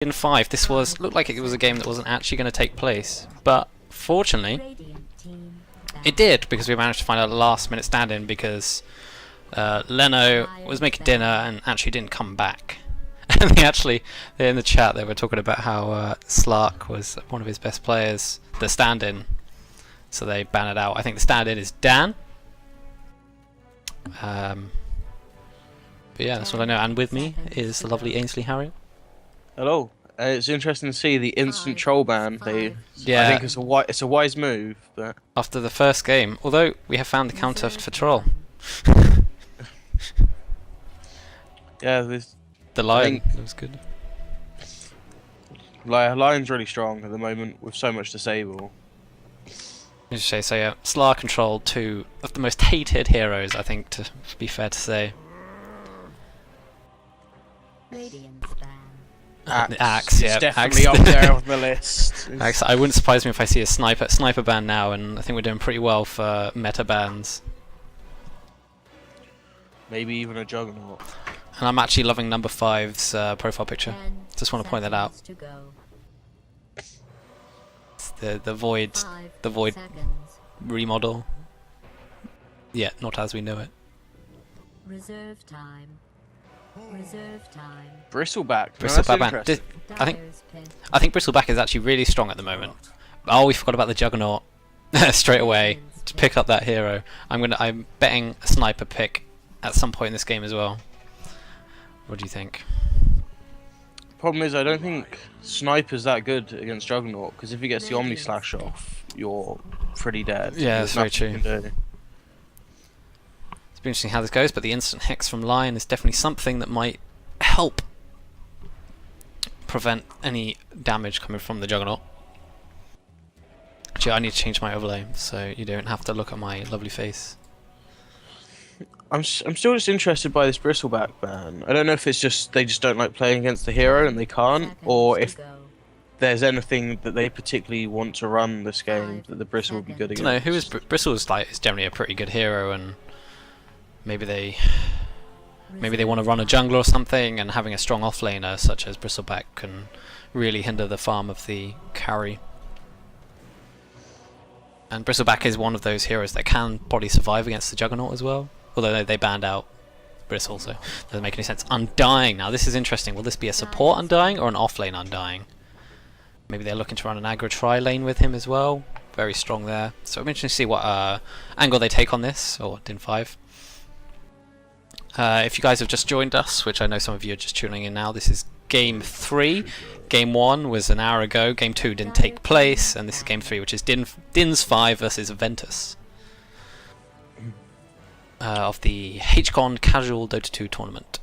DIN5, this looked like it was a game that wasn't actually going to take place, but fortunately it did, because we managed to find out a last minute stand-in because Leno was making dinner and actually didn't come back. And in the chat they were talking about how Slark was one of his best players, the stand-in, so they banned it out. I think the stand-in is Dan. But yeah, that's what I know. And with me is the lovely Ainsley Harriet. Hello. It's interesting to see the instant troll ban. Yeah. I think it's a wise move, but after the first game, although we have found the counter for troll. Yeah, the lion was good. Lion's really strong at the moment with so much disable. So yeah, Slar controlled two of the most hated heroes, I think, to be fair to say. Axe, yeah, it's definitely up there on the list. Axe, I wouldn't surprise me if I see a sniper ban now, and I think we're doing pretty well for meta bans. Maybe even a Juggernaut. And I'm actually loving number 5's profile picture. Just want to point that out. It's the void remodel. Yeah, not as we know it. Reserve time. Bristleback. Bristleback. I think Bristleback is actually really strong at the moment. Oh, we forgot about the Juggernaut straight away to pick up that hero. I'm betting a sniper pick at some point in this game as well. What do you think? Problem is, I don't think Sniper's that good against Juggernaut, because if he gets the Omni Slash off, you're pretty dead. Yeah, that's very true. It's be interesting how this goes, but the instant hex from Lion is definitely something that might help prevent any damage coming from the Juggernaut. Actually, I need to change my overlay so you don't have to look at my lovely face. I'm still just interested by this Bristleback ban. I don't know if it's just they just don't like playing against the hero and they can't, or if there's anything that they particularly want to run this game that the Bristle would be good against. No, who is Bristle is generally a pretty good hero, and maybe they want to run a jungler or something, and having a strong offlaner such as Bristleback can really hinder the farm of the carry. And Bristleback is one of those heroes that can probably survive against the Juggernaut as well. Although they banned out Bristle, so doesn't make any sense. Undying. Now this is interesting. Will this be a support Undying or an offlane Undying? Maybe they're looking to run an aggro tri lane with him as well. Very strong there. So I'm interested to see what angle they take on this, or DIN5. If you guys have just joined us, which I know some of you are just tuning in now, this is Game 3. Game 1 was an hour ago. Game 2 didn't take place, and this is Game 3, which is DINs5 versus VENTUS. Of the HKON Casual Dota 2 tournament.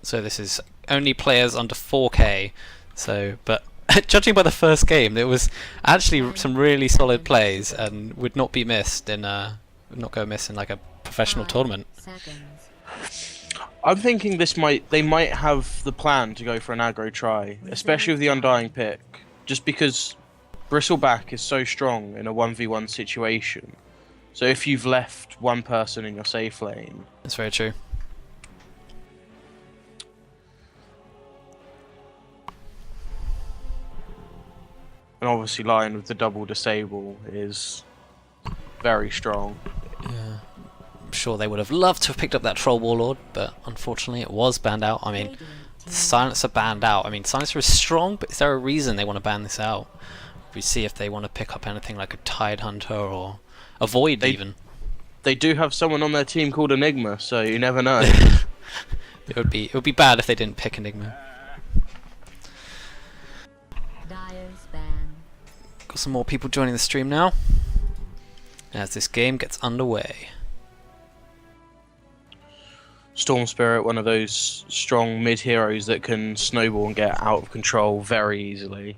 So this is only players under 4K. So, but judging by the first game, there was actually some really solid plays, and would not be missed in not go amiss in like a professional tournament. I'm thinking they might have the plan to go for an aggro try, especially with the Undying pick, just because Bristleback is so strong in a 1v1 situation. So if you've left one person in your safe lane... That's very true. And obviously Lion with the double disable is very strong. Yeah. I'm sure they would have loved to have picked up that Troll Warlord, but unfortunately it was banned out. I mean, Silencer banned out. I mean, Silencer is strong, but is there a reason they want to ban this out? We see if they want to pick up anything like a Tide Hunter or... Avoid even. They do have someone on their team called Enigma, so you never know. It would be bad if they didn't pick Enigma. Got some more people joining the stream now as this game gets underway. Storm Spirit, one of those strong mid heroes that can snowball and get out of control very easily.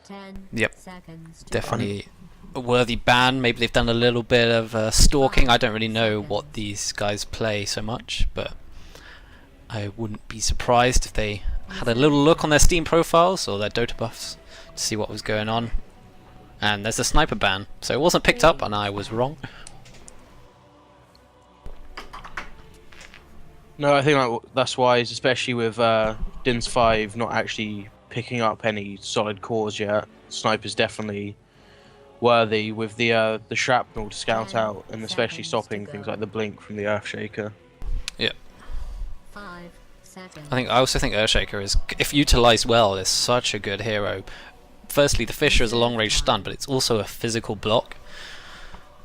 10 yep, seconds definitely a worthy ban. Maybe they've done a little bit of stalking. I don't really know what these guys play so much, but I wouldn't be surprised if they had a little look on their Steam profiles or their Dota buffs to see what was going on. And there's a sniper ban, so it wasn't picked up and I was wrong. No, I think that's wise, especially with DINs5 not actually picking up any solid cores yet. Sniper's definitely worthy with the shrapnel to scout 10 out, and especially seconds to stopping go. things like the blink from the Earthshaker. Yeah. 5 seconds. I also think Earthshaker is, if utilised well, is such a good hero. Firstly, the Fisher is a long-range stun, but it's also a physical block.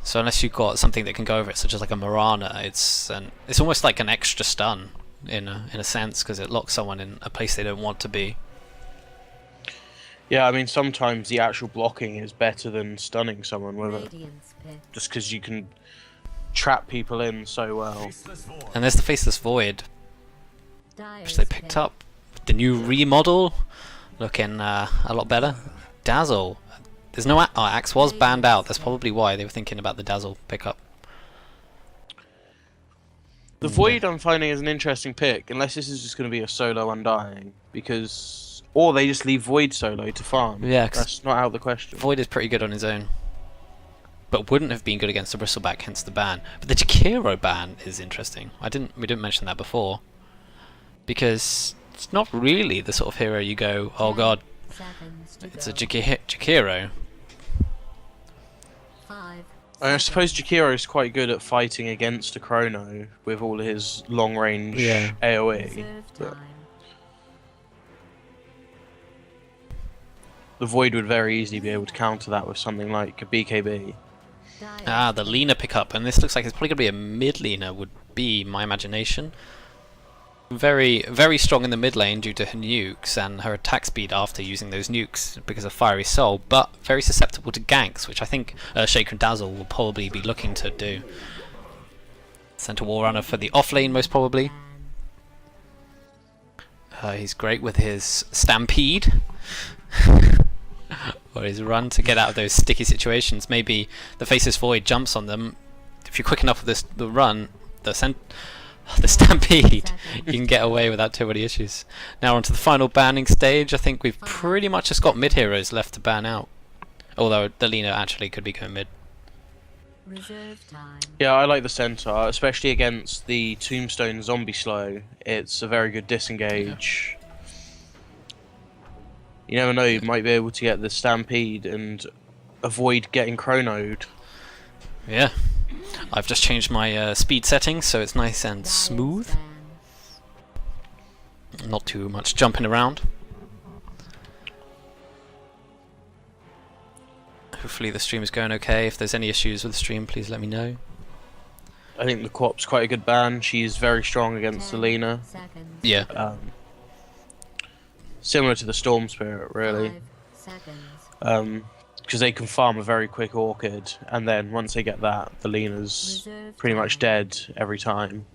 So unless you've got something that can go over it, such as like a Mirana, it's almost like an extra stun in a sense, because it locks someone in a place they don't want to be. Yeah, I mean, sometimes the actual blocking is better than stunning someone with it, Radiant's pick. just because you can trap people in so well. And there's the Faceless Void, Dire's which they picked pick. up. The new remodel, looking a lot better. Dazzle. There's no Axe was banned out. That's probably why they were thinking about the Dazzle pickup. The Void I'm finding is an interesting pick, unless this is just going to be a solo Undying, because... Or they just leave Void solo to farm. Yeah, 'cause that's not out of the question. Void is pretty good on his own, but wouldn't have been good against the Bristleback, hence the ban. But the Jakiro ban is interesting. We didn't mention that before, because it's not really the sort of hero you go, oh 10 god, seconds to it's a go. Jakiro. 5 I suppose Jakiro is quite good at fighting against a Chrono with all his long-range AoE. reserve but time. the Void would very easily be able to counter that with something like a BKB. Dire's The Lina pickup, and this looks like it's probably going to be a mid Lina, would be my imagination. Very, very strong in the mid lane due to her nukes and her attack speed after using those nukes because of Fiery Soul, but very susceptible to ganks, which I think Shaker and Dazzle will probably be looking to do. Center War Runner for the off lane, most probably. He's great with his Stampede. Or his run to get out of those sticky situations. Maybe the Faceless Void jumps on them. If you're quick enough with the run, the Stampede, you can get away without too many issues. Now on to the final banning stage. I think we've pretty much just got mid heroes left to ban out. Although the Lina actually could be going mid. reserve time. Yeah, I like the Centaur, especially against the Tombstone Zombie Slow. It's a very good disengage. You never know, you might be able to get the Stampede and avoid getting chronoed. Yeah. I've just changed my speed settings so it's nice and Dire's smooth. ban. Not too much jumping around. Hopefully the stream is going okay. If there's any issues with the stream, please let me know. I think the Quap's quite a good ban. She's very strong against 10 Selena. seconds. Yeah. Similar to the Storm Spirit, really. 5 seconds. Because they can farm a very quick Orchid, and then once they get that, the Lena's Reserve pretty much time. dead every time.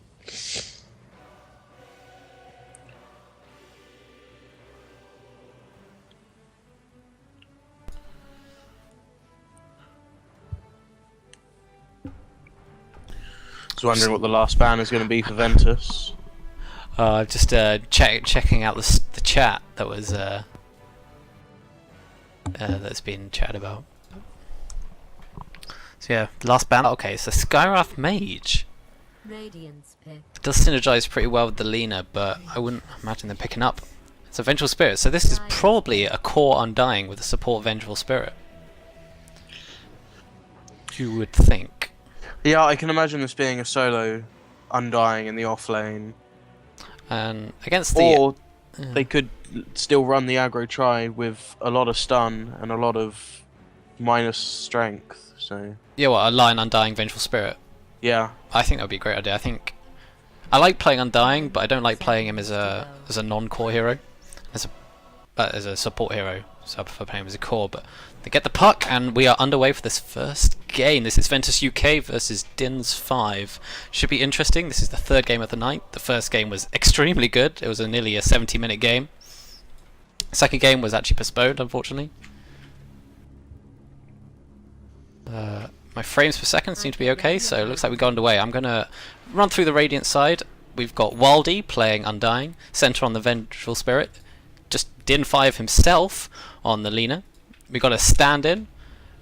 I was wondering what the last ban is going to be for Ventus. Just checking out the chat that was that's been chatted about. So yeah, last ban. Okay, so Skywrath Mage. Radiant's pick. It does synergize pretty well with the Lina, but I wouldn't imagine them picking up. It's a Vengeful Spirit, so this is probably a core Undying with a support Vengeful Spirit. You would think. Yeah, I can imagine this being a solo Undying in the off lane. And against the Or they could still run the aggro try with a lot of stun and a lot of minus strength. So yeah, well, a line Undying Vengeful Spirit. yeah, I think that would be a great idea. I think I like playing Undying, but I don't like playing him as a non-core hero, as a support hero. So I prefer playing him as a core. But they get the puck, and we are underway for this first game. This is Ventus UK versus DINs5. Should be interesting. This is the third game of the night. The first game was extremely good. It was nearly a 70-minute game. Second game was actually postponed, unfortunately. My frames per second seem to be okay, so it looks like we got underway. I'm going to run through the Radiant side. We've got Waldy playing Undying, Center on the Vengeful Spirit, just DIN5 himself on the Lina. We got a stand-in,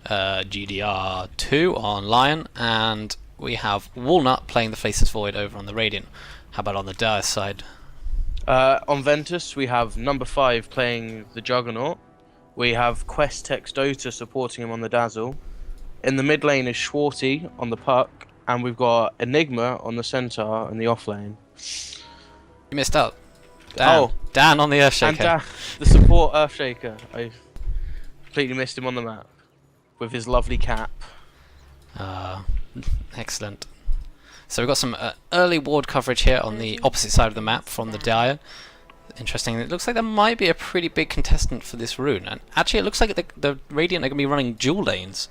GDR2 on Lion, and we have Walnut playing the Faceless Void over on the Radiant. How about on the Dire side? On Ventus, we have number 5 playing the Juggernaut. We have Questex Dota supporting him on the Dazzle. In the mid lane is Schwarty on the Puck, and we've got Enigma on the Centaur in the off lane. You missed out. Dan. Dan on the Earthshaker. And Dan, the support Earthshaker. I completely missed him on the map with his lovely cap. Excellent. So we've got some early ward coverage here on the opposite side of the map from the Dire. Interesting. It looks like there might be a pretty big contestant for this rune, and actually it looks like the Radiant are going to be running dual lanes.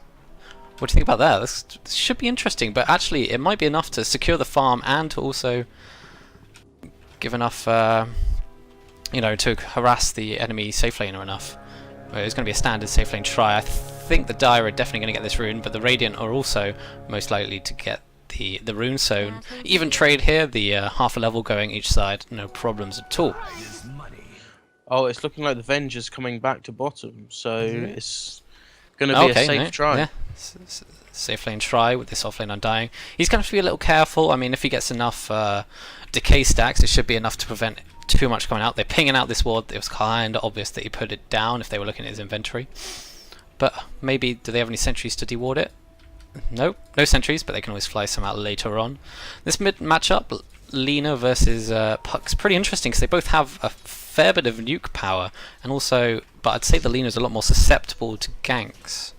What do you think about that? This should be interesting, but actually it might be enough to secure the farm and to also give enough, you know, to harass the enemy safe laner enough. It's going to be a standard safe lane try. I think the Dire are definitely going to get this rune, but the Radiant are also most likely to get the rune, so even trade here, the half a level going each side, no problems at all. Oh, it's looking like the Venge's coming back to bottom, so it's going to be a safe try. Yeah. Safe lane try with this off lane Undying. He's going to have to be a little careful. I mean, if he gets enough decay stacks, it should be enough to prevent too much coming out. They're pinging out this ward. It was kind of obvious that he put it down if they were looking at his inventory. But maybe, do they have any sentries to deward it? Nope, no sentries, but they can always fly some out later on. This mid matchup, Lina versus Puck's pretty interesting because they both have a fair bit of nuke power, and also, but I'd say the Lina's a lot more susceptible to ganks.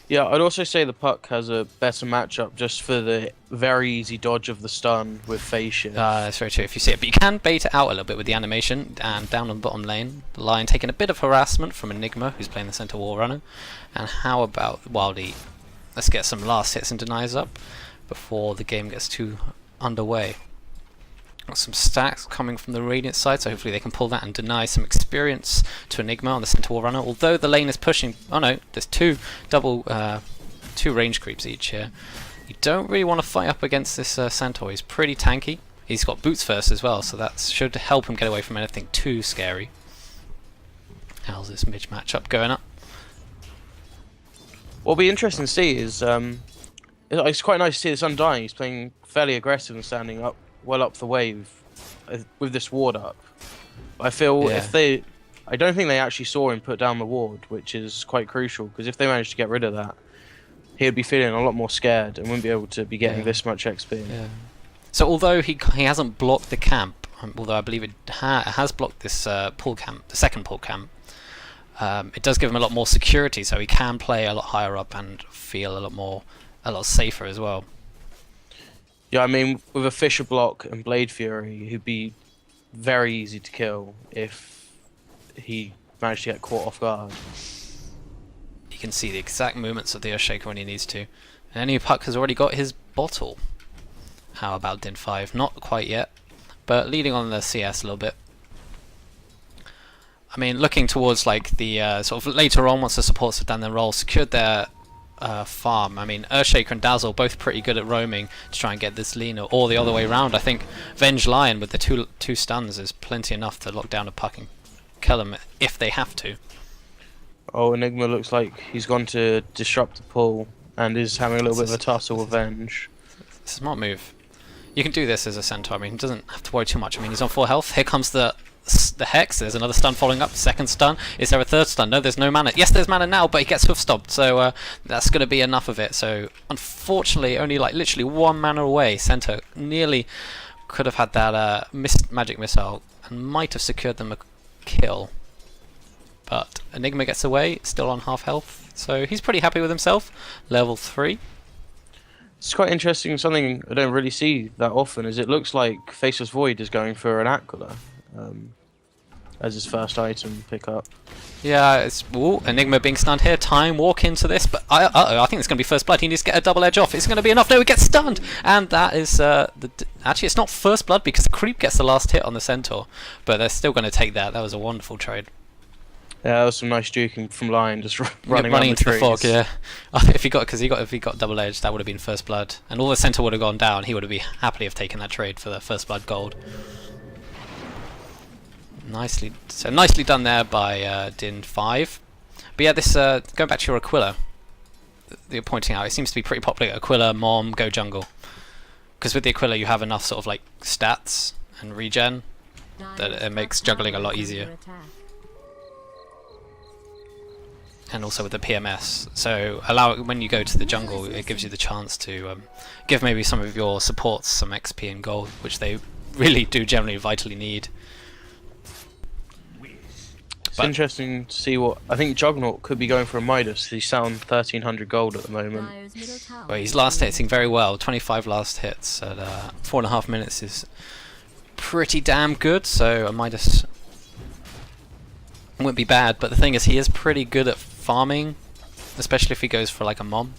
Yeah, I'd also say the Puck has a better matchup just for the very easy dodge of the stun with phase shift. That's very true if you see it, but you can bait it out a little bit with the animation. And down on the bottom lane, the Lion taking a bit of harassment from Enigma, who's playing the center wall runner. And how about Wildy? Let's get some last hits and denies up before the game gets too underway. Got some stacks coming from the Radiant side, so hopefully they can pull that and deny some experience to Enigma on the center wall runner. Although the lane is pushing, oh no, there's two range creeps each here. You don't really want to fight up against this Centaur. He's pretty tanky. He's got boots first as well, so that should help him get away from anything too scary. How's this mid matchup going up? What'll be interesting to see is it's quite nice to see this Undying. He's playing fairly aggressive and standing up well up the wave with this ward up. I feel if they, I don't think they actually saw him put down the ward, which is quite crucial, because if they managed to get rid of that, he'd be feeling a lot more scared and wouldn't be able to be getting this much XP. Yeah. So although he hasn't blocked the camp, although I believe it has blocked this pull camp, the second pull camp, it does give him a lot more security, so he can play a lot higher up and feel a lot safer as well. Yeah, I mean, with a Fisher block and Blade Fury, he'd be very easy to kill if he managed to get caught off guard. You can see the exact movements of the Earthshaker when he needs to. And any Puck has already got his bottle. How about DIN5? Not quite yet, but leading on the CS a little bit. I mean, looking towards like the sort of later on, once the supports have done their role, secured their farm. I mean, Earthshaker and Dazzle both pretty good at roaming to try and get this Lina, or the other way around. I think Venge Lion with the two stuns is plenty enough to lock down a Puck and kill him if they have to. Oh, Enigma looks like he's gone to disrupt the pull and is having a little bit of a tussle with Venge. It's a smart move. You can do this as a Centaur. I mean, he doesn't have to worry too much. I mean, he's on 4 health. Here comes the Hex. There's another stun following up. Second stun. Is there a third stun? No, there's no mana. Yes, there's mana now, but he gets hoof stomped. So that's going to be enough of it. So unfortunately, only like literally 1 mana away. Centaur nearly could have had that magic missile and might have secured them a kill. But Enigma gets away, still on half health. So he's pretty happy with himself. Level 3. It's quite interesting. Something I don't really see that often is it looks like Faceless Void is going for an Aquila as his first item pickup. Yeah, it's Enigma being stunned here. Time walk into this, but I think it's going to be first blood. He needs to get a double edge off. It's going to be enough. No, he gets stunned, and that is actually it's not first blood because the creep gets the last hit on the Centaur, but they're still going to take that. That was a wonderful trade. Yeah, that was some nice juking from Lion, just running into the trees. fog. Yeah, if he got double edge, that would have been first blood, and all the Centaur would have gone down. He would have happily have taken that trade for the first blood gold. Nicely done there by DIN5. But yeah, this going back to your Aquila, you're pointing out, it seems to be pretty popular. Aquila, Mom, go jungle, because with the Aquila you have enough sort of like stats and regen that it makes juggling a lot easier. And also with the PMS, so when you go to the jungle, it gives you the chance to give maybe some of your supports some XP and gold, which they really do generally vitally need. It's interesting to see what I think Juggernaut could be going for a Midas. He's sat on 1300 gold at the moment. Well, he's last hitting very well. 25 last hits at 4.5 minutes is pretty damn good. So a Midas wouldn't be bad. But the thing is, he is pretty good at farming, especially if he goes for like a mom.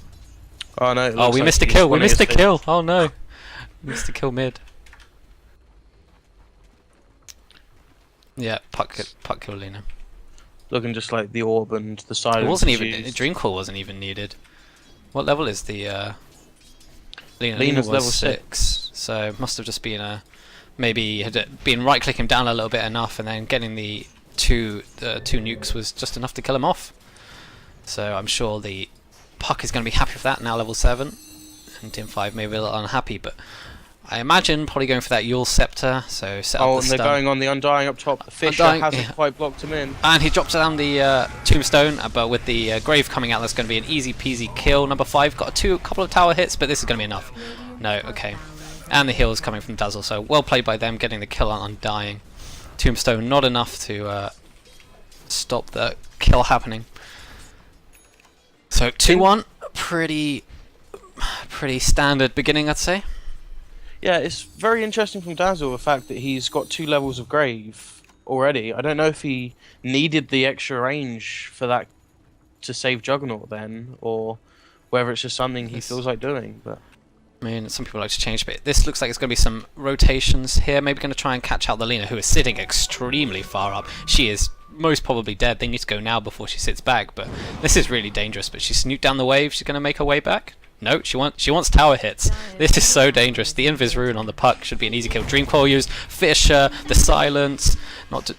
Oh no! Oh, we missed a kill. We missed a kill. Oh no! We missed a kill mid. Yeah, puck kill Lina. Looking just like the orb and the silence. It wasn't even Dream Call wasn't even needed. What level is the Lina? Lina's was level 6, so it must have just been maybe had it been right clicking down a little bit enough, and then getting the two nukes was just enough to kill him off. So I'm sure the puck is going to be happy with that. Now level 7, and DIN5 may be a little unhappy, but I imagine probably going for that Yule Scepter, so set up the and stun. they're going on the Undying up top. The Fisher hasn't quite blocked him in. And he drops down the Tombstone, but with the Grave coming out, that's going to be an easy peasy kill. Number 5 got a couple of tower hits, but this is going to be enough. No, okay. And the heals coming from Dazzle, so well played by them, getting the kill on Undying. Tombstone not enough to stop the kill happening. So 2-1, pretty standard beginning, I'd say. Yeah, it's very interesting from Dazzle, the fact that he's got 2 levels of Grave already. I don't know if he needed the extra range for that to save Juggernaut then, or whether it's just something he feels like doing. But I mean, some people like to change, but this looks like it's going to be some rotations here. Maybe going to try and catch out the Lina, who is sitting extremely far up. She is most probably dead. They need to go now before she sits back, but this is really dangerous. But she snooped down the wave. She's going to make her way back. No, she wants tower hits. This is so dangerous. The Invis Rune on the puck should be an easy kill. Dream Coil used. Fisher, the silence. Not to.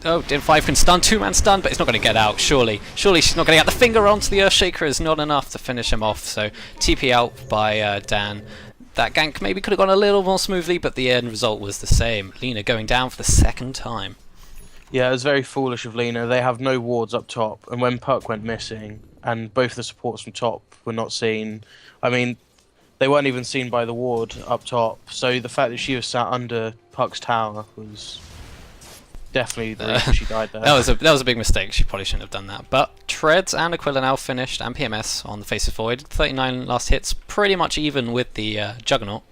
Oh, DIN5 can stun. 2-man stun, but it's not going to get out. Surely she's not going to get the finger onto the Earthshaker. Is not enough to finish him off. So TP out by Dan. That gank maybe could have gone a little more smoothly, but the end result was the same. Lina going down for the 2nd time. yeah, it was very foolish of Lina. They have no wards up top, and when Puck went missing, and both the supports from top were not seen, I mean, they weren't even seen by the ward up top. So the fact that she was sat under Puck's tower was definitely the reason she died there. That was a big mistake. She probably shouldn't have done that. But Treads and Aquila now finished, and PMS on the Faceless Void. 39 last hits, pretty much even with the Juggernaut.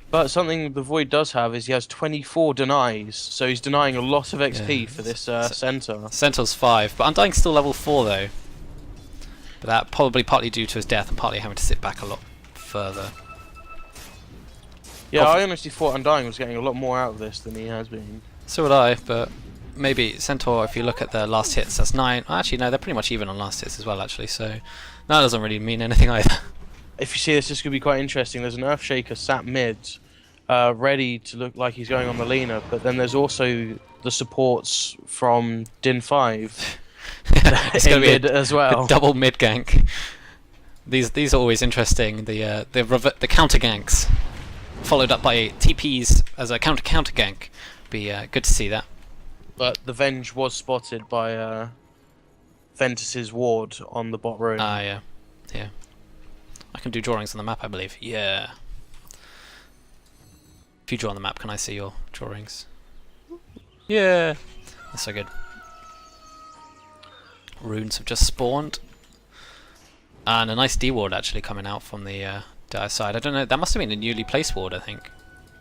But something the Void does have is he has 24 denies, so he's denying a lot of XP for this Centaur. Centaur's 5, but Undying's still level 4 though. But that probably partly due to his death and partly having to sit back a lot further. Yeah, I honestly thought Undying was getting a lot more out of this than he has been. So would I, but maybe Centaur, if you look at the last hits, that's 9. Actually, no, they're pretty much even on last hits as well, actually, so that doesn't really mean anything either. If you see this, this could be quite interesting. There's an Earthshaker sat mid, ready to look like he's going on the Lina, but then there's also the supports from DIN5 It's going to be as well. a double mid gank. These are always interesting. The counter ganks, followed up by TPs as a counter gank. Be good to see that. But the Venge was spotted by Ventus's ward on the bot road. Ah, yeah. I can do drawings on the map, I believe. Yeah. If you draw on the map, can I see your drawings? Yeah. That's so good. Runes have just spawned. And a nice D ward actually coming out from the dire side. I don't know, that must have been a newly placed ward, I think.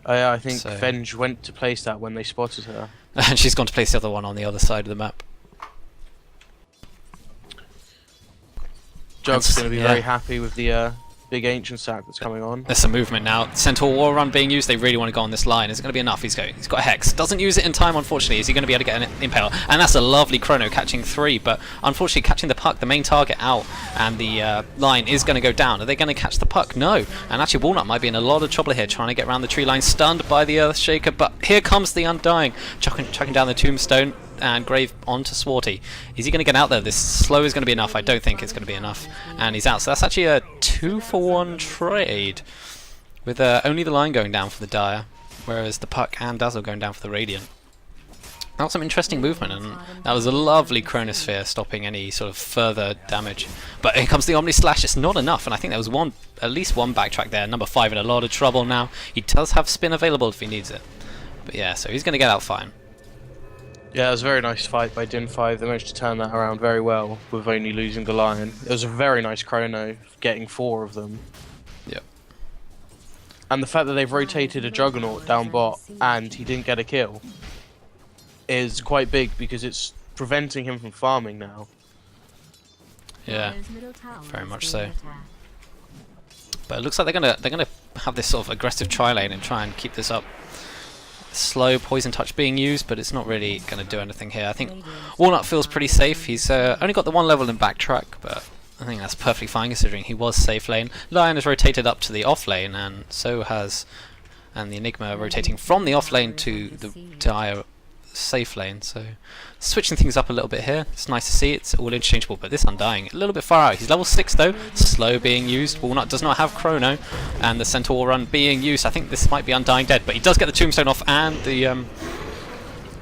Yeah, I think So- Venge went to place that when they spotted her. And she's gone to place the other one on the other side of the map. Jug's going to be yeah. very happy with the big ancient sack that's coming on. There's some movement now. Centaur War Run being used. They really want to go on this line. Is it going to be enough? He's got a Hex. Doesn't use it in time, unfortunately. Is he going to be able to get an Impale? And that's a lovely chrono, catching 3. But unfortunately, catching the puck, the main target, out. And the line is going to go down. Are they going to catch the puck? No. And actually, Walnut might be in a lot of trouble here, trying to get around the tree line. Stunned by the Earthshaker. But here comes the Undying. Chucking down the Tombstone. And Grave onto Swarty. Is he going to get out there? This slow is going to be enough. I don't think it's going to be enough. And he's out. So that's actually a 2-for-1 trade. With only the line going down for the Dire. whereas the Puck and Dazzle going down for the Radiant. That was some interesting movement, and that was a lovely Chronosphere stopping any sort of further damage. But here comes the Omni Slash. It's not enough, and I think there was at least one backtrack there. Number 5 in a lot of trouble now. He does have spin available if he needs it. But yeah, so he's going to get out fine. Yeah, it was a very nice fight by DIN5. They managed to turn that around very well with only losing the Lion. It was a very nice chrono, getting 4 of them. Yep. And the fact that they've rotated a Juggernaut down bot and he didn't get a kill is quite big because it's preventing him from farming now. Yeah, very much so. But it looks like they're gonna have this sort of aggressive tri-lane and try and keep this up. Slow Poison Touch being used, but it's not really going to do anything here. I think Walnut feels pretty safe. He's only got the 1 level in backtrack, but I think that's perfectly fine considering he was safe lane. Lion has rotated up to the off lane, and so has the Enigma rotating from the off lane to our safe lane. So switching things up a little bit here. It's nice to see. It's all interchangeable, but this Undying a little bit far out. He's level 6 though. Slow being used. Walnut does not have Chrono, and the Centaur run being used. I think this might be Undying dead, but he does get the Tombstone off and the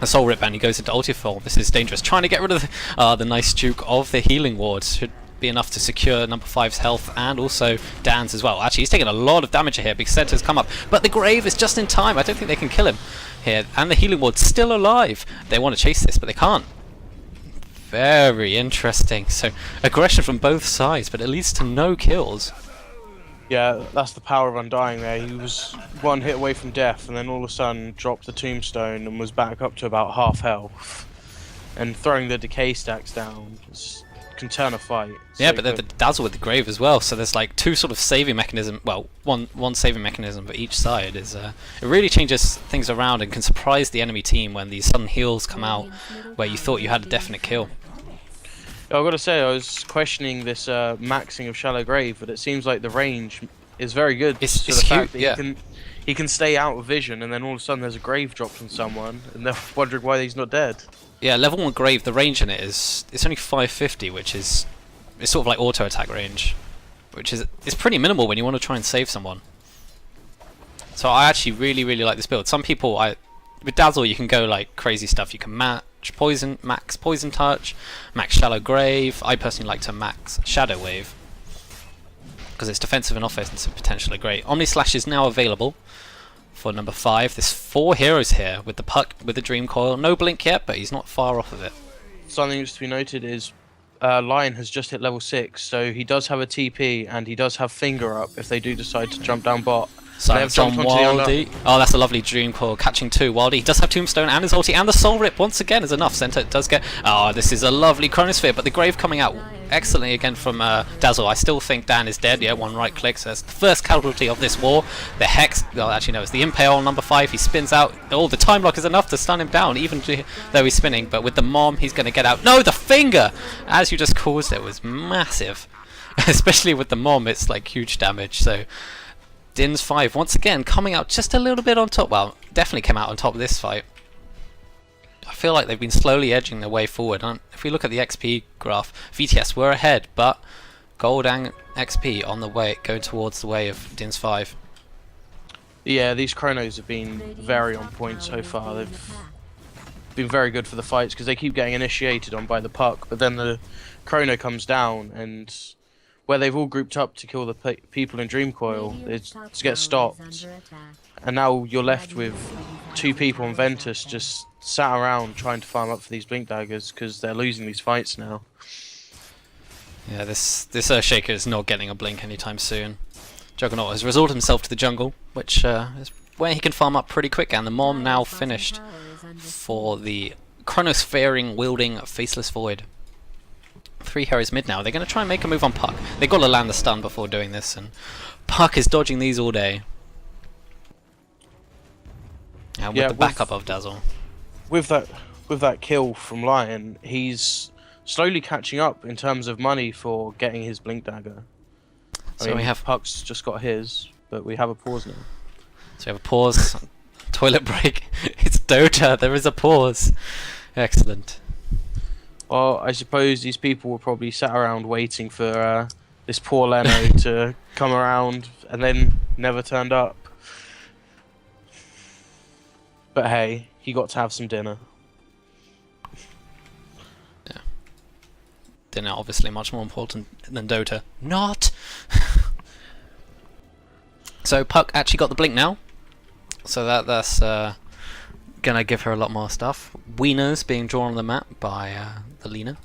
Soul Rip, and he goes into ulti form. This is dangerous. Trying to get rid of the nice Duke of the healing wards. Should be enough to secure number 5's health and also Dan's as well. Actually, he's taking a lot of damage here because Center's come up, but the Grave is just in time. I don't think they can kill him here, and the healing ward's still alive. They want to chase this, but they can't. Very interesting. So aggression from both sides, but it leads to no kills. Yeah, that's the power of Undying there. He was 1 hit away from death, and then all of a sudden dropped the Tombstone and was back up to about half health. And throwing the decay stacks down can turn a fight. Yeah, but the Dazzle with the Grave as well, so there's like 2 sort of saving mechanism, well, one saving mechanism for each side. It really changes things around and can surprise the enemy team when these sudden heals come out where you thought you had a definite kill. I've got to say, I was questioning this maxing of Shallow Grave, but it seems like the range is very good. It's the cute, fact that yeah. He can stay out of vision, and then all of a sudden there's a Grave dropped on someone, and they're wondering why he's not dead. Yeah, level 1 Grave, the range in it it's only 550, which is it's sort of like auto attack range, which is it's pretty minimal when you want to try and save someone. So I actually really like this build. Some people, with Dazzle you can go like crazy stuff. You can max Poison Touch, max Shallow Grave. I personally like to max Shadow Wave because it's defensive and offensive potentially great. Omni Slash is now available for number 5. There's 4 heroes here with the Puck, with the Dream Coil. No blink yet, but he's not far off of it. Something that's to be noted is Lion has just hit level 6, so he does have a TP and he does have Finger Up if they do decide to jump down bot. Silence on Wildy. Oh, that's a lovely Dream Coil. Catching 2. Wildy, he does have Tombstone and his ulti, and the Soul Rip once again is enough. Center does get... Oh, this is a lovely Chronosphere, but the Grave coming out excellently again from Dazzle. I still think Dan is dead. Yeah, 1 right click, so that's the first casualty of this war. The Hex... Well, actually, no, it's the Impale on number 5. He spins out. Oh, the Time Lock is enough to stun him down, even though he's spinning. But with the Mom, he's going to get out. No, the Finger! As you just caused it, was massive. Especially with the Mom, it's like huge damage, so... DINs5 once again coming out just a little bit on top. Well, definitely came out on top of this fight. I feel like they've been slowly edging their way forward. If we look at the XP graph, VTS were ahead, but Gold and XP on the way, going towards the way of DINs5. Yeah, these chronos have been very on point so far. They've been very good for the fights because they keep getting initiated on by the Puck, but then the chrono comes down and where they've all grouped up to kill the people in Dream Coil, it gets stopped. And now you're left with 2 people on Ventus just sat around trying to farm up for these Blink Daggers because they're losing these fights now. Yeah, this Shaker is not getting a blink anytime soon. Juggernaut has resorted himself to the jungle, which is where he can farm up pretty quick, and the Mom now finished for the Chronosphering wielding Faceless Void. 3 heroes mid now. They're going to try and make a move on Puck. They've got to land the stun before doing this, and Puck is dodging these all day. And with the backup of Dazzle. With that kill from Lion, he's slowly catching up in terms of money for getting his Blink Dagger. I mean, we have Puck's just got his, but we have a pause now. So we have a pause. Toilet break. It's Dota. There is a pause. Excellent. Well, I suppose these people were probably sat around waiting for this poor Leno to come around and then never turned up. But hey, he got to have some dinner. Yeah. Dinner obviously much more important than Dota. Not! So Puck actually got the blink now. So that's gonna give her a lot more stuff. Wieners being drawn on the map by the Lina.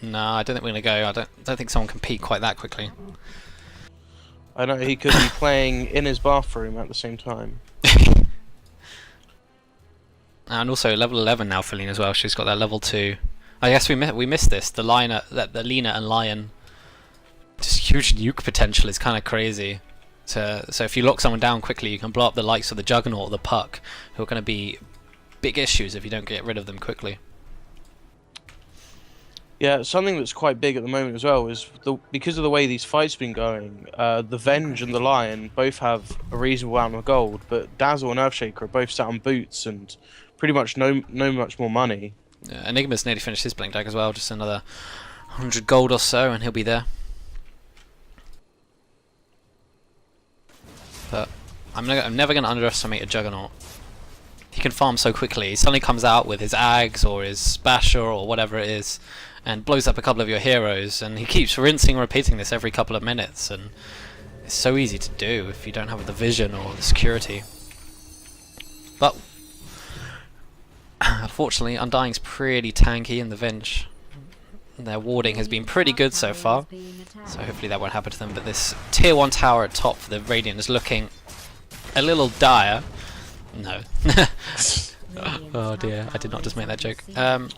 No, I don't think we're gonna go. I don't think someone can peek quite that quickly. I know he could be playing in his bathroom at the same time. And also level 11 now for Lina as well. She's got that level 2. I guess we missed this. The Lina and Lion, just huge nuke potential is kind of crazy. So if you lock someone down quickly, you can blow up the likes of the Juggernaut or the Puck, who are going to be big issues if you don't get rid of them quickly. Yeah, something that's quite big at the moment as well is because of the way these fights have been going, the Venge and the Lion both have a reasonable amount of gold, but Dazzle and Earthshaker are both sat on boots and pretty much no much more money. Yeah, Enigma's nearly finished his blink deck as well, just another 100 gold or so and he'll be there. But I'm never going to underestimate a Juggernaut. He can farm so quickly. He suddenly comes out with his Ags or his Basher or whatever it is and blows up a couple of your heroes, and he keeps rinsing and repeating this every couple of minutes, and it's so easy to do if you don't have the vision or the security. But unfortunately Undying's pretty tanky in the Venge. Their warding has been pretty good so far, so hopefully that won't happen to them. But this tier 1 tower at top for the Radiant is looking a little dire. No. Oh dear, I did not just make that joke. I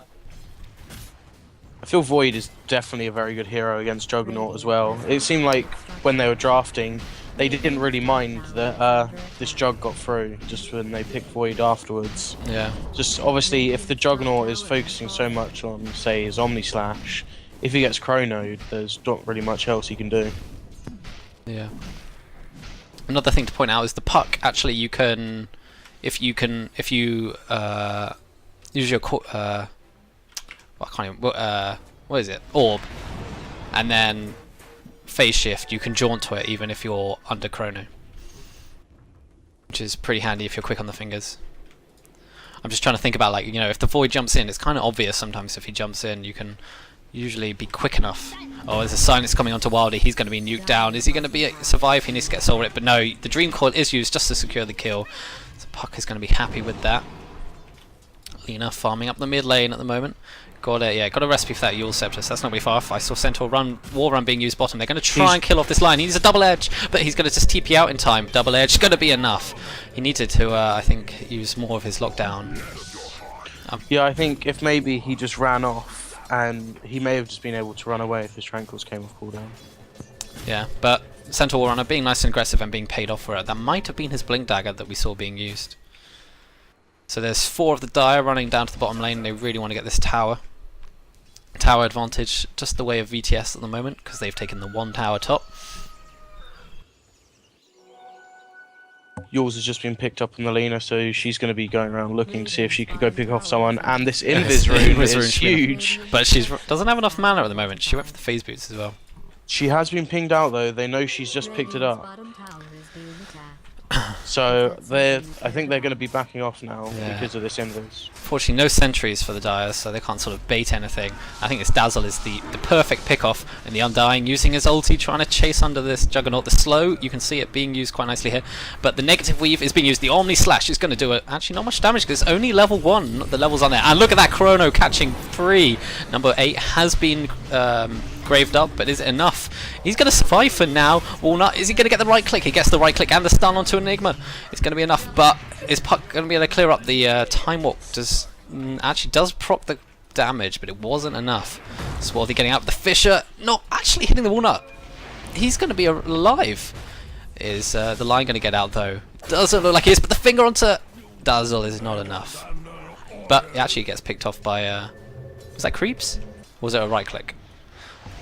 feel Void is definitely a very good hero against Juggernaut as well. It seemed like when they were drafting, they didn't really mind that this Jug got through, just when they picked Void afterwards. Yeah. Just obviously, if the Juggernaut is focusing so much on, say, his Omni Slash, if he gets Chronoed, there's not really much else he can do. Yeah. Another thing to point out is the Puck. Actually, you can, if you use your I can't even, what is it? Orb, and then phase shift. You can jaunt to it even if you're under chrono, which is pretty handy if you're quick on the fingers. I'm just trying to think about, like, you know, if the Void jumps in, it's kind of obvious sometimes. If he jumps in, you can usually be quick enough. Oh, there's a Silence coming onto Wildy. He's going to be nuked down. Is he going to survive? He needs to get Soul Rip, but no. The Dream Coil is used just to secure the kill. So Puck is going to be happy with that. Lina farming up the mid lane at the moment. Got a recipe for that Yule Scepter, so that's not really far off. I saw Centaur War Run being used bottom. They're going to try and kill off this line. He needs a double edge, but he's going to just TP out in time. Double edge is going to be enough. He needed to, I think, use more of his lockdown. Yeah, I think if maybe he just ran off, and he may have just been able to run away if his Tranquils came off cooldown. Yeah, but Centaur War Runner being nice and aggressive and being paid off for it. That might have been his Blink Dagger that we saw being used. So there's 4 of the Dire running down to the bottom lane. They really want to get this tower. Tower advantage, just the way of VTS at the moment, because they've taken the 1 tower top. Yours has just been picked up on the Lina, so she's going to be going around looking to see if she could go pick off someone. And this Invis rune is huge. But she doesn't have enough mana at the moment. She went for the phase boots as well. She has been pinged out though. They know she's just picked it up. So I think they're going to be backing off now because of this Invis. Fortunately, no sentries for the Dire, so they can't sort of bait anything. I think this Dazzle is the perfect pick-off, and the Undying using his ulti, trying to chase under this Juggernaut. The slow, you can see it being used quite nicely here, but the negative weave is being used. The Omni Slash is going to do actually not much damage because it's only level 1. The levels on there, and look at that Chrono catching 3. Number 8 has been graved up, but is it enough? He's going to survive for now. Walnut, is he going to get the right click? He gets the right click and the stun onto Enigma. It's going to be enough, but is Puck going to be able to clear up the Time Walk? Actually does proc the damage, but it wasn't enough. Swarthy getting out. The Fisher not actually hitting the Walnut. He's going to be alive. Is the line going to get out though? Doesn't look like he is, but the finger onto Dazzle is not enough. But it actually gets picked off by was that Creeps? Or was it a right click?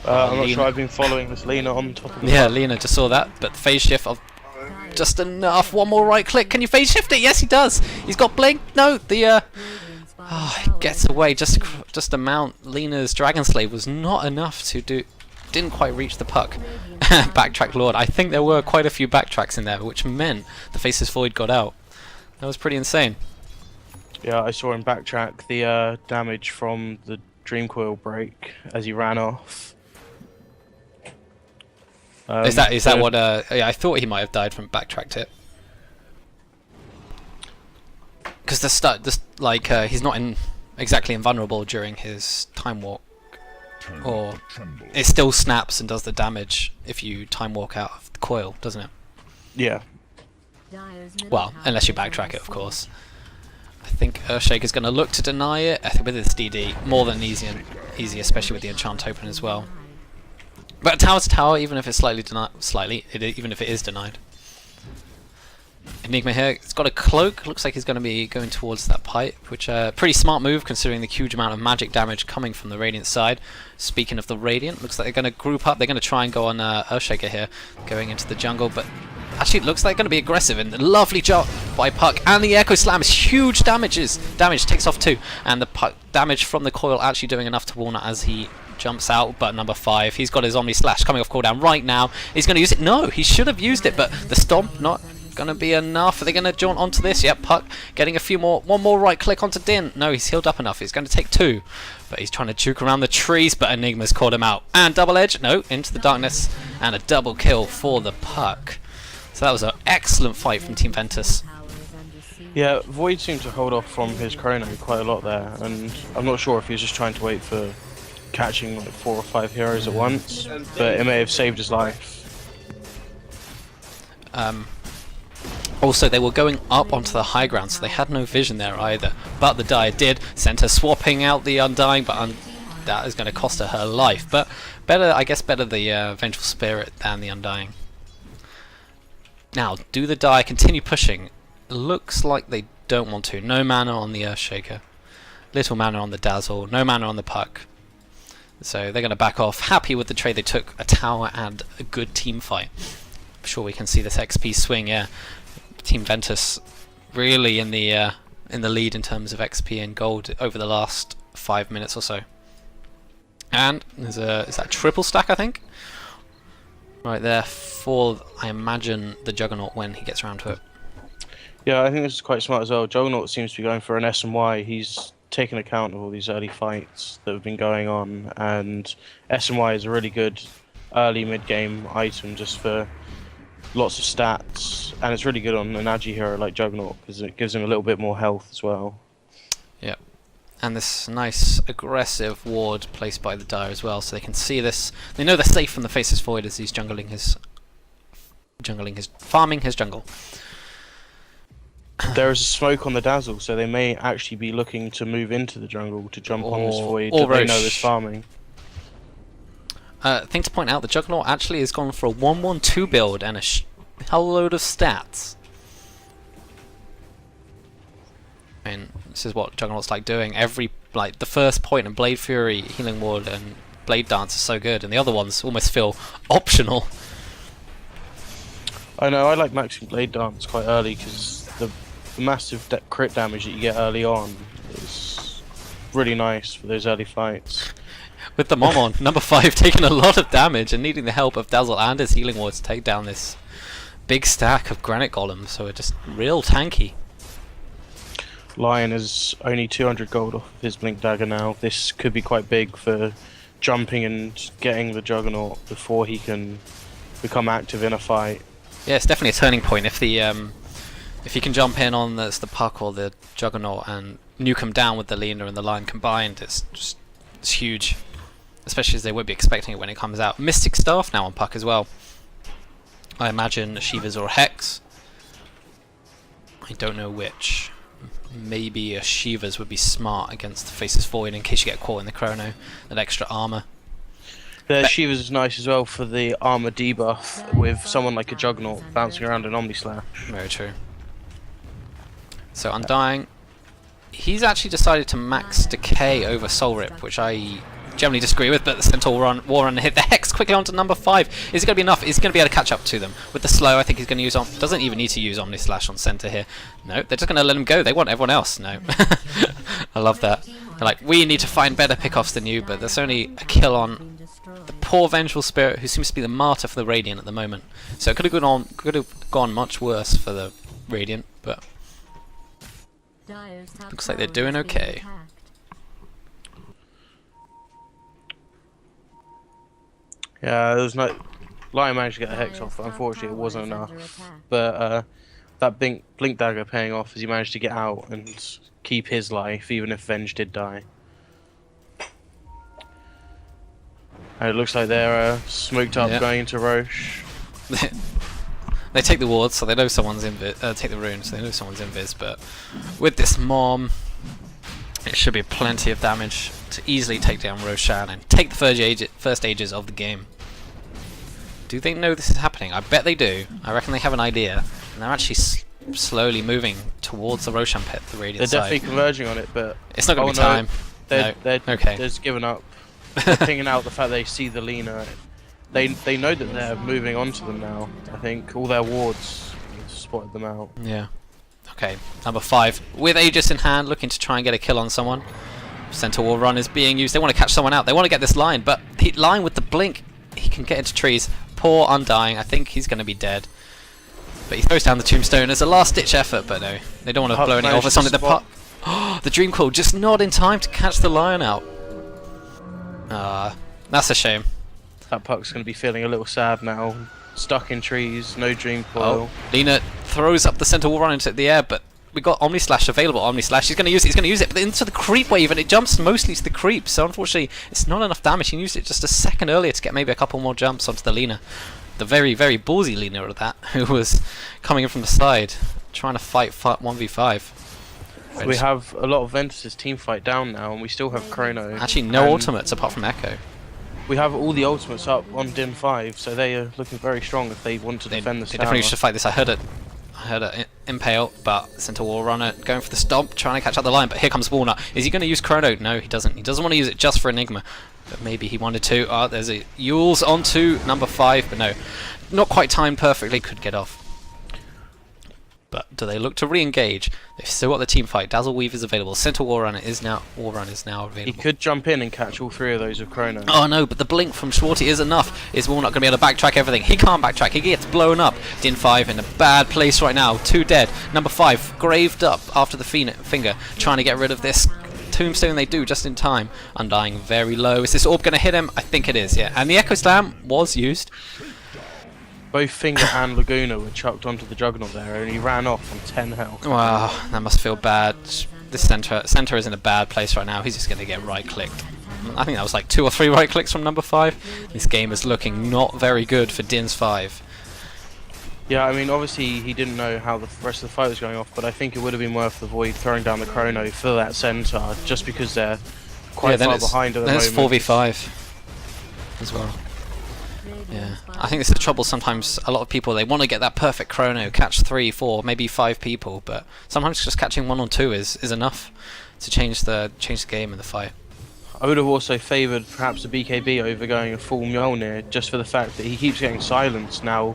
I'm not sure. I've been following this Lina on top of the Yeah, Lina just saw that, but phase shift of just enough. One more right click. Can you phase shift it? Yes, he does. He's got blink. No, the he gets away. Just a mount. Lina's Dragon Slave was not enough to do. Didn't quite reach the Puck. Backtrack Lord. I think there were quite a few backtracks in there, which meant the Faceless Void got out. That was pretty insane. Yeah, I saw him backtrack the damage from the Dream Coil break as he ran off. Is that what? Yeah, I thought he might have died from backtracked it. Because he's not exactly invulnerable during his time walk, or it still snaps and does the damage if you time walk out of the coil, doesn't it? Yeah. Well, unless you backtrack it, of course. I think Earthshaker's going to look to deny it. I think with his DD, more than easy, especially with the enchant open as well. But tower to tower, even if it's even if it is denied. Enigma here, it's got a cloak. Looks like he's going to be going towards that pipe, which pretty smart move considering the huge amount of magic damage coming from the Radiant side. Speaking of the Radiant, looks like they're going to group up. They're going to try and go on Earthshaker here, going into the jungle, but actually it looks like they're going to be aggressive. And the lovely jump by Puck, and the Echo Slam is huge damage takes off 2, and the Puck damage from the coil actually doing enough to Walnut as he jumps out. But number 5, he's got his Omni Slash coming off cooldown right now. He's going to use it. No, he should have used it, but the Stomp not gonna be enough. Are they gonna jaunt onto this? Yep, Puck getting a few more. One more right click onto Din. No, he's healed up enough. He's going to take 2, but he's trying to juke around the trees. But Enigma's caught him out. And double edge. No, into the darkness, and a double kill for the Puck. So that was an excellent fight from Team Ventus. Yeah, Void seemed to hold off from his chrono quite a lot there, and I'm not sure if he was just trying to wait for catching like 4 or 5 heroes at once, but it may have saved his life. Also, they were going up onto the high ground, so they had no vision there either. But the Dire did send her swapping out the Undying, but that is going to cost her life. But better, I guess, better the Vengeful Spirit than the Undying. Now, do the Dire continue pushing? Looks like they don't want to. No mana on the Earthshaker, little mana on the Dazzle, no mana on the Puck. So they're going to back off, happy with the trade they took, a tower and a good team fight. I'm sure we can see this XP swing, yeah. Team Ventus really in the lead in terms of XP and gold over the last 5 minutes or so. And is that triple stack, I think? Right there for, I imagine, the Juggernaut when he gets around to it. Yeah, I think this is quite smart as well. Juggernaut seems to be going for an S&Y. He's taken account of all these early fights that have been going on, and S&Y is a really good early mid-game item just for lots of stats, and it's really good on an agi hero like Juggernaut because it gives him a little bit more health as well. Yep, and this nice aggressive ward placed by the Dire as well, so they can see this. They know they're safe from the Faceless Void as he's farming his jungle. There is a smoke on the Dazzle, so they may actually be looking to move into the jungle to jump on this Void that they know is farming. Thing to point out, the Juggernaut actually has gone for a 1-1-2 build and a hell load of stats. I mean, this is what Juggernaut's like doing. The first point in Blade Fury, Healing Ward, and Blade Dance is so good, and the other ones almost feel optional. I know, I like maxing Blade Dance quite early because the massive crit damage that you get early on is really nice for those early fights. With the Mom on, number 5 taking a lot of damage and needing the help of Dazzle and his Healing Ward to take down this big stack of Granite Golems, so it's just real tanky. Lion is only 200 gold off his Blink Dagger now. This could be quite big for jumping and getting the Juggernaut before he can become active in a fight. Yeah, it's definitely a turning point if he can jump in on the Puck or the Juggernaut and nuke him down with the Lena and the Lion combined. It's huge. Especially as they would be expecting it when it comes out. Mystic Staff now on Puck as well. I imagine Shiva's or Hex. I don't know which. Maybe a Shiva's would be smart against the Faceless Void in case you get caught in the chrono. That extra armor. The Shiva's is nice as well for the armor debuff with someone like a Juggernaut bouncing around an Omni Slash. Very true. So Undying. He's actually decided to max Decay over Soul Rip, which I generally disagree with, but the Centaur War Run hit the Hex quickly onto number 5. Is it going to be enough? He's going to be able to catch up to them. With the slow, I think he's going to use doesn't even need to use Omni Slash on center here. No, they're just going to let him go. They want everyone else. No. I love that. They're like, we need to find better pickoffs than you, but there's only a kill on the poor Vengeful Spirit, who seems to be the martyr for the Radiant at the moment. So it could have gone much worse for the Radiant, but Looks like they're doing okay. Yeah, there was no. Lion managed to get a hex off, but unfortunately it wasn't enough. But that blink dagger paying off as he managed to get out and keep his life, even if Venge did die. And it looks like they're smoked up going into Roche. They take the wards, so they know someone's invis. Take the runes, so they know someone's invis. But with this mom, it should be plenty of damage to easily take down Roshan and take the first ages of the game. Do they know this is happening? I bet they do. I reckon they have an idea, and they're actually slowly moving towards the Roshan pit, the radiant side. They're definitely converging on it, but it's not going to be time. They're okay. just giving up. They're pinging out the fact they see the Lina. They know that they're moving on to them now. I think all their wards spotted them out. Yeah. Okay. Number 5 with Aegis in hand, looking to try and get a kill on someone. Center wall run is being used. They want to catch someone out. They want to get this line, but the line with the blink, he can get into trees. Poor Undying. I think he's going to be dead. But he throws down the tombstone as a last-ditch effort. But no, they don't want to blow any off. It's on the puck. The Dream Coil just not in time to catch the lion out. That's a shame. That puck's going to be feeling a little sad now. Stuck in trees, no Dream Coil. Oh, Lina throws up the center wall run into the air, but we got Omni Slash available. Omni Slash, he's going to use it. He's going to use it, but into the creep wave, and it jumps mostly to the creep. So unfortunately, it's not enough damage. He used it just a second earlier to get maybe a couple more jumps onto the Lina. The very, very ballsy Lina of that, who was coming in from the side, trying to fight 1v5. We have a lot of Ventus' team fight down now, and we still have Chrono. Actually, no ultimates apart from Echo. We have all the ultimates up on DIN5, so they are looking very strong if they want to defend the tower. They definitely should fight this. I heard it impale, but center wall runner going for the stomp, trying to catch up the line. But here comes Walnut. Is he going to use Chrono? No, he doesn't. He doesn't want to use it just for Enigma, but maybe he wanted to. There's a Yules onto number 5, but no, not quite timed perfectly. Could get off. But do they look to re-engage? They've still got the team fight. Dazzle Weave is available. Center Wall Run is now available. He could jump in and catch all 3 of those with Chrono. Oh no, but the blink from Schwarty is enough. Is Walnut going to be able to backtrack everything? He can't backtrack. He gets blown up. DIN5 in a bad place right now. 2 dead. Number 5 graved up after the finger, trying to get rid of this tombstone. They do just in time. Undying very low. Is this orb going to hit him? I think it is. Yeah, and the Echo Slam was used. Both Finger and Laguna were chucked onto the Juggernaut there, and he ran off on 10 health. Wow, that must feel bad. This center is in a bad place right now. He's just going to get right-clicked. I think that was like 2 or 3 right-clicks from number 5. This game is looking not very good for DINs5. Yeah, I mean, obviously he didn't know how the rest of the fight was going off, but I think it would have been worth the Void throwing down the Chrono for that center, just because they're quite far behind at the moment. Then it's 4v5 as well. Yeah, I think this is the trouble sometimes. A lot of people, they want to get that perfect Chrono, catch 3, 4, maybe 5 people, but sometimes just catching 1 or 2 is enough to change the game in the fight. I would have also favoured perhaps a BKB over going a full Mjolnir, just for the fact that he keeps getting silenced now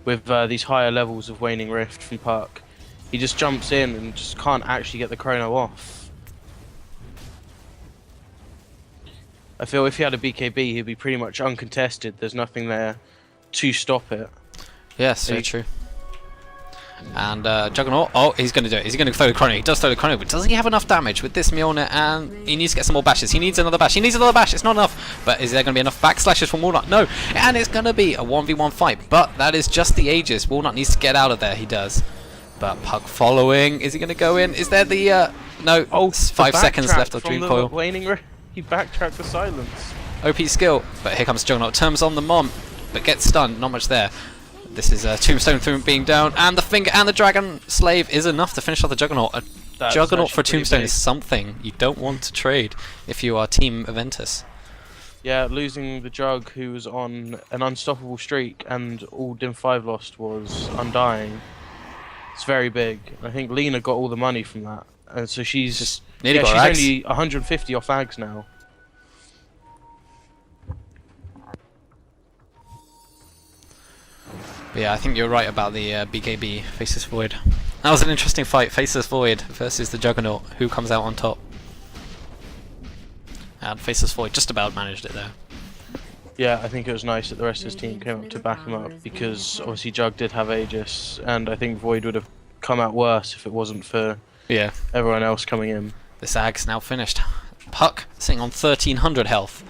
with these higher levels of Waning Rift from Puck. He just jumps in and just can't actually get the Chrono off. I feel if he had a BKB, he'd be pretty much uncontested. There's nothing there to stop it. Yes, very true. And Juggernaut, oh, he's going to do it. He's going to throw the Chrono. He does throw the Chrono, but does he have enough damage with this Mjolnir? And he needs to get some more bashes. He needs another bash. He needs another bash. It's not enough. But is there going to be enough backslashes from Walnut? No. And it's going to be a 1v1 fight. But that is just the Aegis. Walnut needs to get out of there. He does. But Puck following. Is he going to go in? Is there the... no. Oh, 5 seconds left of Dream Coil. Waning Rift. He backtracked the silence. OP skill, but here comes Juggernaut. Turns on the Mom, but gets stunned. Not much there. This is Tombstone through being down, and the Finger and the Dragon Slave is enough to finish off the Juggernaut. A Juggernaut for Tombstone is something you don't want to trade if you are Team Ventus. Yeah, losing the Jug, who was on an unstoppable streak, and all DIN5 lost was Undying. It's very big. I think Lina got all the money from that, and so she's just... Nearly she's got only 150 off Ags now. But yeah, I think you're right about the BKB Faceless Void. That was an interesting fight, Faceless Void versus the Juggernaut, who comes out on top. And Faceless Void just about managed it there. Yeah, I think it was nice that the rest of his team came up to back him up, because obviously Jug did have Aegis, and I think Void would have come out worse if it wasn't for Yeah. everyone else coming in. The Sag's now finished. Puck sitting on 1300 health.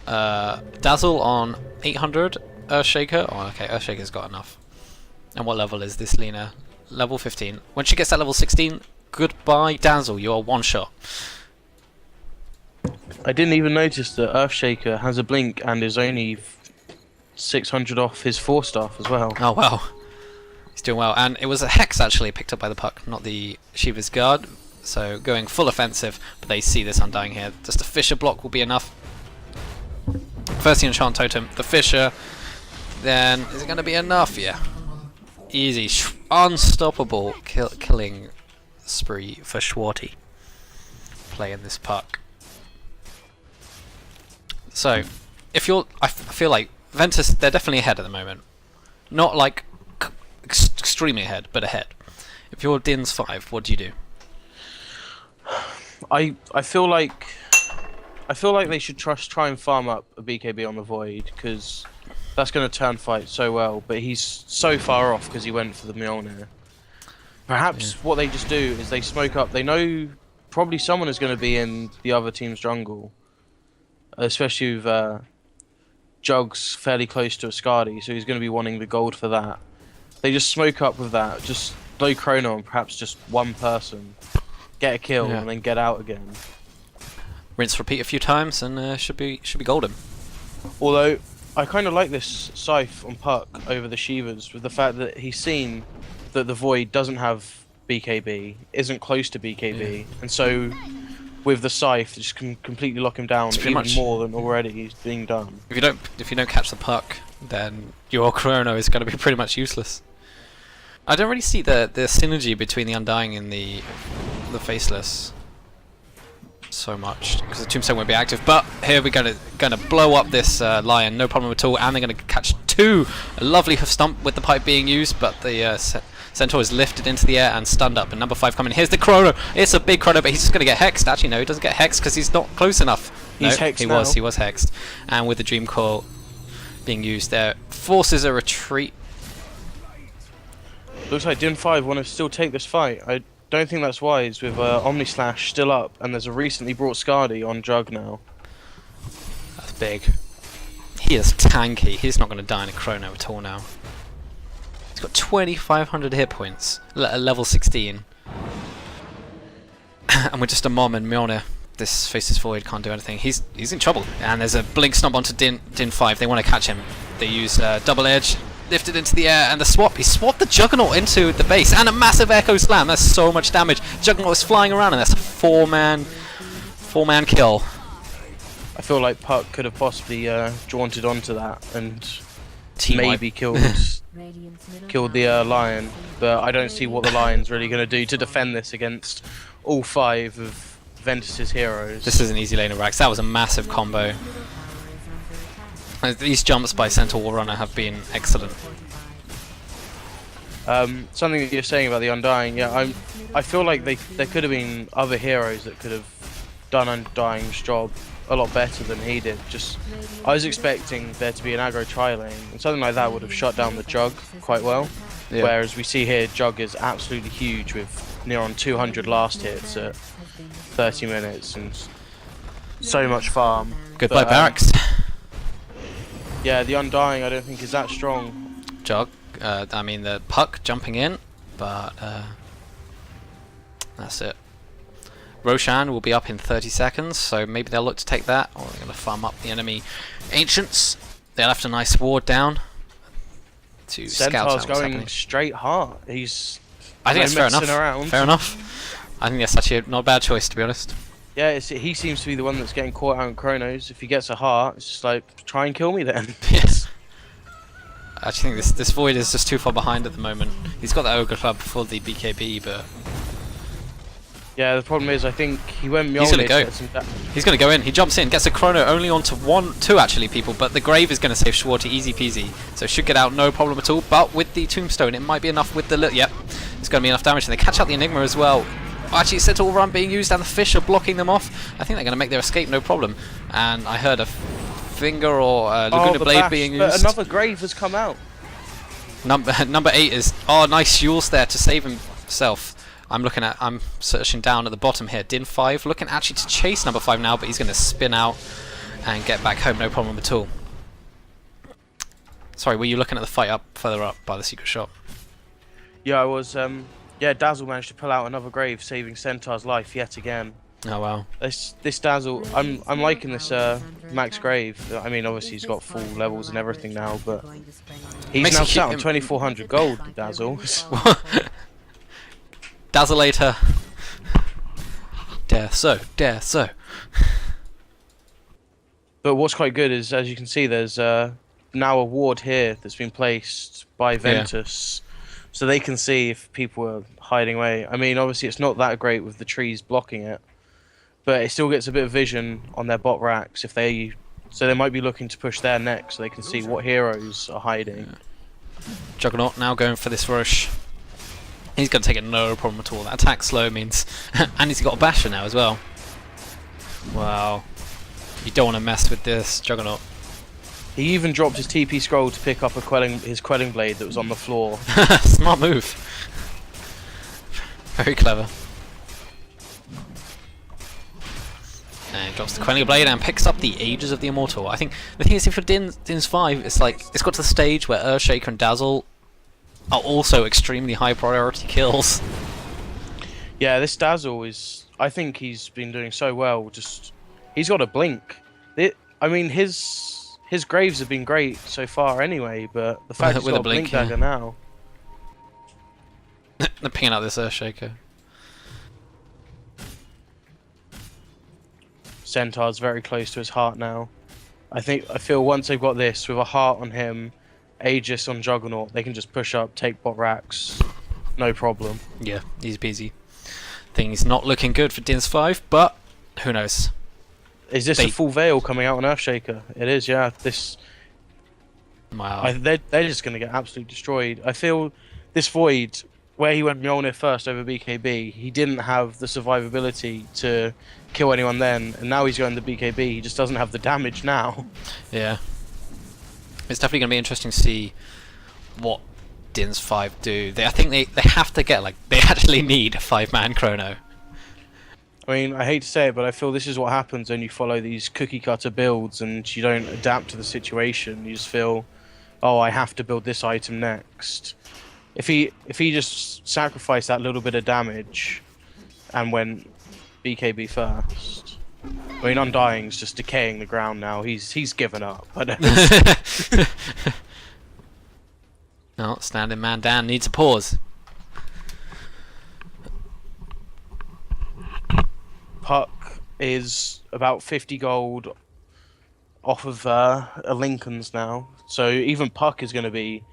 Dazzle on 800. Earthshaker. Oh, okay. Earthshaker's got enough. And what level is this Lena? Level 15. When she gets that level 16, goodbye Dazzle. You are one shot. I didn't even notice that Earthshaker has a blink and is only 600 off his 4-staff as well. Oh wow. He's doing well. And it was a Hex actually picked up by the Puck, not the Shiva's Guard. So going full offensive, but they see this Undying here. Just a Fissure block will be enough. First the Enchant Totem, the Fissure. Then is it going to be enough? Yeah. Easy. Unstoppable killing spree for Schwarty. Playing this Puck. So, if you're... I feel like Ventus, they're definitely ahead at the moment. Not like extremely ahead, but ahead. If you're DINs5, what do you do? I feel like they should try and farm up a BKB on the Void, because that's going to turn fight so well. But he's so far off because he went for the Mjolnir. Perhaps what they just do is they smoke up. They know probably someone is going to be in the other team's jungle, especially with Jug's fairly close to a Skadi, so he's going to be wanting the gold for that. They just smoke up with that, just low chrono on perhaps just one person, get a kill, and then get out again. Rinse, repeat a few times, and should be golden. Although I kind of like this Scythe on Puck over the Shivas, with the fact that he's seen that the Void doesn't have BKB, isn't close to BKB, and so with the Scythe, just can completely lock him down even more than already is being done. If you don't catch the Puck, then your chrono is going to be pretty much useless. I don't really see the synergy between the Undying and the Faceless so much, because the Tombstone won't be active. But here we're going to blow up this Lion, no problem at all, and they're going to catch two. A lovely stump with the pipe being used, but the Centaur is lifted into the air and stunned up. And number 5 coming. Here's the chrono. It's a big chrono, but he's just going to get hexed. Actually, no, he doesn't get hexed because he's not close enough. He's hexed now. He was hexed. And with the Dream Core being used there, forces a retreat. Looks like DIN5 want to still take this fight. I don't think that's wise with Omnislash still up, and there's a recently brought Skadi on Jug now. That's big. He is tanky. He's not going to die in a chrono at all now. He's got 2,500 hit points at level 16. And with just a Mom and Mjolnir, this Faceless Void can't do anything. He's in trouble. And there's a Blink Stomp onto DIN5. They want to catch him. They use Double Edge, lifted into the air, and the swap. He swapped the Juggernaut into the base, and a massive Echo Slam. That's so much damage. Juggernaut is flying around, and that's a four-man kill. I feel like Puck could have possibly jaunted onto that and maybe killed the Lion, but I don't see what the Lion's really going to do to defend this against all 5 of Ventus's heroes. This is an easy lane of racks. That was a massive combo. These jumps by Centaur Runner have been excellent. Something that you're saying about the Undying, yeah, I feel like there could have been other heroes that could have done Undying's job a lot better than he did. I was expecting there to be an aggro tri-lane, and something like that would have shut down the Jug quite well. Yeah. Whereas we see here, Jug is absolutely huge with near on 200 last hits at 30 minutes and so much farm. Goodbye barracks. Yeah, the Undying I don't think is that strong. Jug, I mean the Puck jumping in, but that's it. Roshan will be up in 30 seconds, so maybe they'll look to take that, or they're going to farm up the enemy Ancients. They left a nice ward down to scout out what's going happening. Straight heart. I think that's fair enough. Fair enough. I think that's actually not a bad choice, to be honest. Yeah, he seems to be the one that's getting caught out in chronos. If he gets a heart, it's just like, try and kill me then. Yes. I actually think this Void is just too far behind at the moment. He's got the Ogre Club for the BKB, but... Yeah, the problem is I think he went Mjolnir. He's going to go. He's going to go in. He jumps in, gets a chrono only onto 2 actually people, but the Grave is going to save Schwarty easy peasy. So should get out no problem at all, but with the Tombstone it might be enough with the... Yep, it's going to be enough damage. And they catch out the Enigma as well. Actually, Centaur Run being used and the Fissure blocking them off. I think they're going to make their escape no problem. And I heard a Finger or Laguna Blade being used. But another Grave has come out. Number 8 is... Oh, nice Yules there to save himself. I'm searching down at the bottom here. DIN5 looking actually to chase number 5 now, but he's going to spin out and get back home, no problem at all. Sorry, were you looking at the fight further up by the secret shop? Yeah, I was. Yeah, Dazzle managed to pull out another grave, saving Centaur's life yet again. Oh wow. This Dazzle, I'm liking this Max Grave. I mean, obviously he's got full levels and everything now, but he's now sat on 2,400 gold. Dazzle. Dazzleator. Dare so. But what's quite good is, as you can see, there's now a ward here that's been placed by Ventus, so they can see if people are hiding away. I mean, obviously it's not that great with the trees blocking it, but it still gets a bit of vision on their bot racks so they might be looking to push there next, so they can see what heroes are hiding. Juggernaut now going for this rush. He's going to take it no problem at all. That attack slow means, and he's got a basher now as well. Wow, you don't want to mess with this Juggernaut. He even dropped his TP scroll to pick up his quelling blade that was on the floor. Smart move. Very clever. And drops the quelling blade and picks up the Ages of the Immortal. I think the thing is, for DINs5, it's like it's got to the stage where Earthshaker and Dazzle are also extremely high priority kills. Yeah, this Dazzle is. I think he's been doing so well. Just he's got a blink. I mean, his graves have been great so far anyway, but the fact he's got a blink dagger now. They're picking out this Earthshaker. Centaur's very close to his heart now. I feel once they've got this with a heart on him, Aegis on Juggernaut, they can just push up, take bot racks, no problem. Yeah, easy peasy. Things not looking good for DINs5, but who knows? Is this a full veil coming out on Earthshaker? It is, yeah. Wow. They're just going to get absolutely destroyed. I feel this Void, where he went Mjolnir first over BKB, he didn't have the survivability to kill anyone then, and now he's going to BKB, he just doesn't have the damage now. Yeah. It's definitely going to be interesting to see what DINs5 do. I think they have to get, they actually need a 5-man chrono. I mean, I hate to say it, but I feel this is what happens when you follow these cookie cutter builds and you don't adapt to the situation. You just feel, oh, I have to build this item next. If he just sacrificed that little bit of damage and went BKB first. I mean, Undying's just decaying the ground now. He's given up. No, standing man down needs a pause. Puck is about 50 gold off of a Lincoln's now, so even Puck is going to be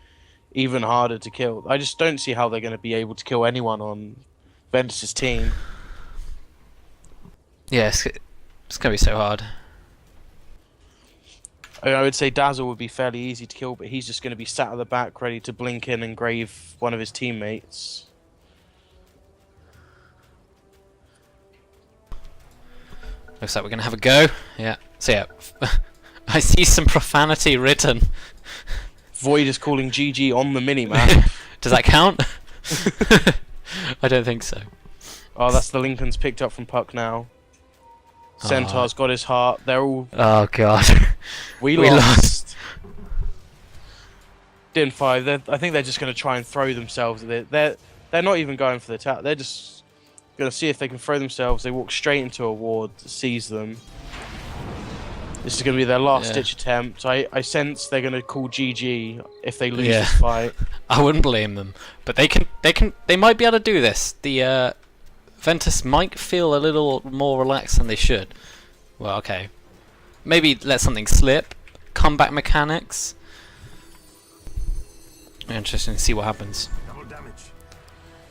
even harder to kill. I just don't see how they're going to be able to kill anyone on Ventus' team. Yeah, it's going to be so hard. I would say Dazzle would be fairly easy to kill, but he's just going to be sat at the back ready to blink in and grave one of his teammates. Looks like we're going to have a go. Yeah. So yeah, I see some profanity written. Void is calling GG on the minimap. Does that count? I don't think so. Oh, that's the Lincoln's picked up from Puck now. Centaur's got his heart. They're all... Oh god. We lost. DIN5, I think they're just going to try and throw themselves at it. They're not even going for the attack. They're just going to see if they can throw themselves. They walk straight into a ward that sees them. This is going to be their last ditch attempt. I sense they're going to call GG if they lose this fight. I wouldn't blame them, but they might be able to do this. The Ventus might feel a little more relaxed than they should. Well, okay, maybe let something slip. Comeback mechanics. Interesting to see what happens.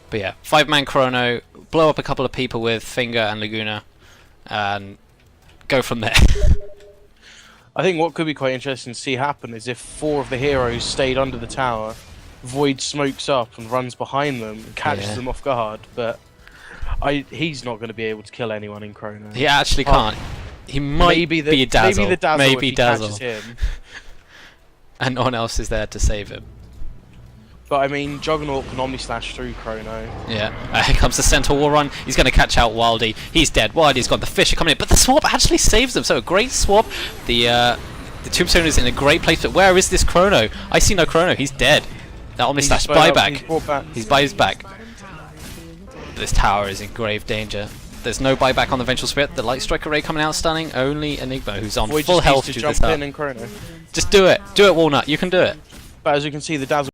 But yeah, 5-man chrono, blow up a couple of people with Finger and Laguna, and go from there. I think what could be quite interesting to see happen is if 4 of the heroes stayed under the tower, Void smokes up and runs behind them and catches them off guard, but he's not going to be able to kill anyone in chrono. He actually can't. He might be a Dazzle. Maybe the Dazzle maybe if he Dazzle. catches him. And no one else is there to save him. But I mean, Juggernaut can Omni Slash through Chrono. Yeah, here comes the Centaur Run. He's going to catch out Wildy. He's dead. Wildy's got the Fisher coming in, but the swap actually saves them. So a great swap. The Tombstone is in a great place, but where is this Chrono? I see no Chrono. He's dead. That Omni Slash buyback. He's buys back. This tower is in grave danger. There's no buyback on the Vengeful Spirit. The Light Strike Array coming out stunning. Only Enigma, who's on full health, to jump this up. in and Chrono. Just do it. Do it, Walnut. You can do it. But as you can see, the Dazzle